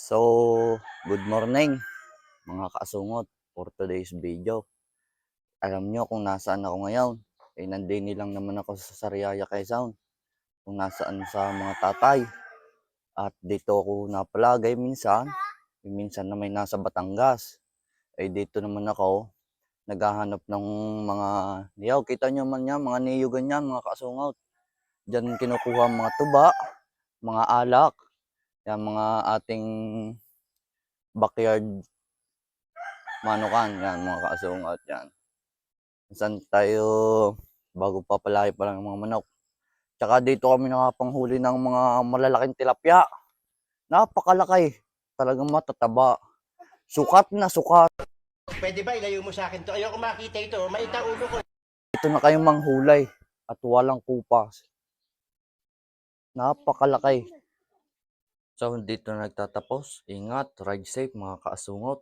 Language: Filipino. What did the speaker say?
So, good morning mga kaasungot for today's video. Alam nyo kung nasaan ako ngayon. Nandini lang naman ako sa Sariaya, Quezon. Kung nasaan sa mga tatay. At dito ako napalagay minsan. Minsan na may nasa Batangas. Dito naman ako naghahanap ng mga niyaw. Kita nyo man yan, mga niyo ganyan, mga kaasungot. Diyan kinukuha mga tuba, mga alak. Yan mga ating backyard manukan, yan mga kaasungot yan. Saan tayo bago papalaki pa lang ng mga manok. Tsaka dito kami nakapanghuli ng mga malalaking tilapia. Napakalaki. Talagang matataba. Sukat na sukat. Pwede ba ilayo mo sa akin to? Ayoko makita ito. Maita ulo ko. Ito na kayong manghulay at walang kupas. Napakalaki. So dito na nagtatapos. Ingat, ride safe mga kaasungot.